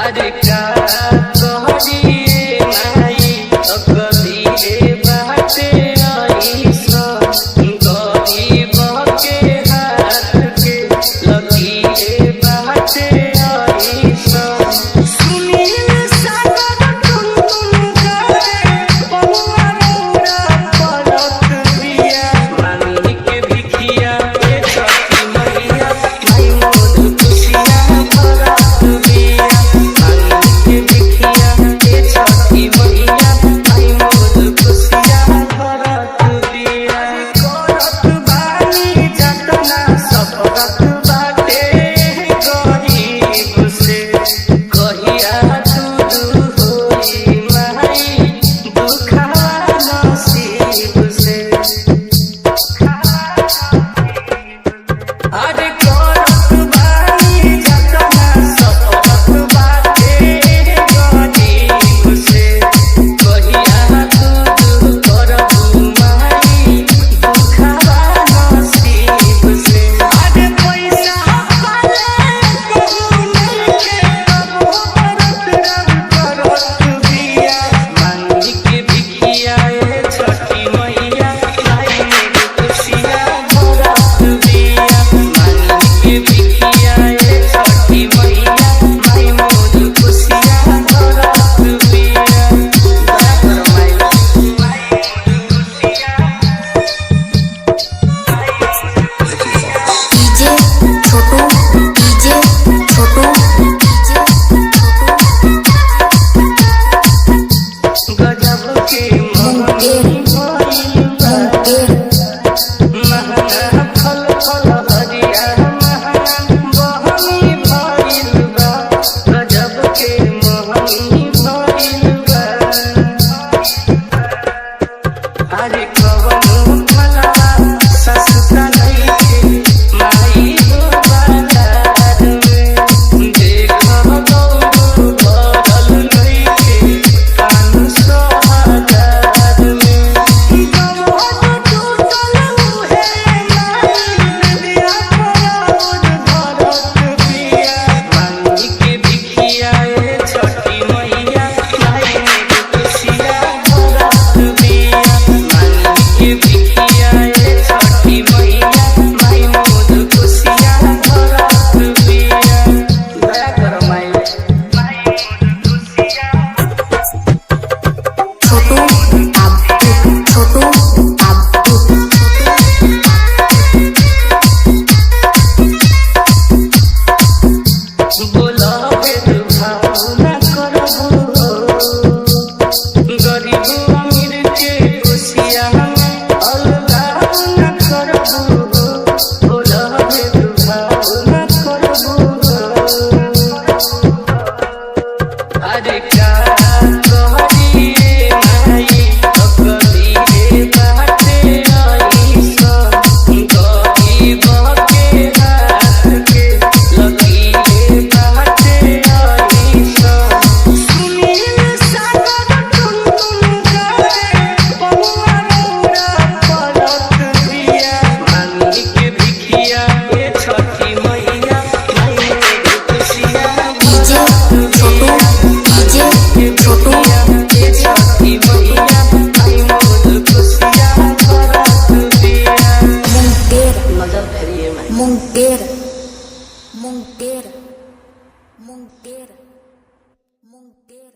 अरे का कहरी माई कभी रे बाटे आई सन गरीब के हाथ के लगी रे बाटे आई सन सुनील सागर टुन करे बउआ रौरा परत दिया मांगी के भिखिया ए छठी मैया माई मोर खुशिया भरत दिया मांगी के भिखिया ए छठी मैया माई मोर खुशिया भरत दिया करत बानी जतना सफरत बाटे गरीब से कहिया दूर होई माई दुखवा नसीब से अरे करत बानी जतना सफरत बाटे गरीब से कहिया दूर करबू माई दुखवा नसीब से अरे पैसा पाले कहू नइखे कबो करत रब करत दिया मांगी के भिखिया ए छठी मैया माई मोर खुशिया भरत दिया मांगी के भिखिया ए छठी मैया माई मोर खुशिया भरत दिया दया कर माई डीजे छोटू डीजे छोटू डीजे गजब के मोहनी भइल बा महंगा फल फल हरिया महंगा बहनी भइल बा गजब के मोहनी भइल बा अरे कवनो फलवा सस्ता नइखे माई हो बाजार में देखह दौड़ भरल नइखे 500 हजार में गमोद टूटल उहे माई दिया पराउर भरत दिया मांगी के भिखिया ए छठी मैया माई मोर खुशिया भरत दिया मांगी के भिखिया ए छठी मैया माई मोर खुशिया भरत दिया दया कर माई मोर खुशिया छोटू अब्दू छोटू अब्दू बोला भेदभाव न करबू गरीब अमीर के खुशिया में अलगाव न करबू बोला भेदभाव न करबू अरे का कहरी माई कभी रे बाटे आई सन गरीब के हाथ के लगी रे बाटे आई सन सुनील सागर टुन करे बउआ रौरा परत दिया मांगी के भिखिया ए छठी मैया माई मोर खुशिया डीजे छोटू डीजे छोटू ए छठी मैया माई मोर खुशिया भरत दिया मुंगेर नजर फेरिए माई मुंगेर मुंगेर मुंगेर मुंगेर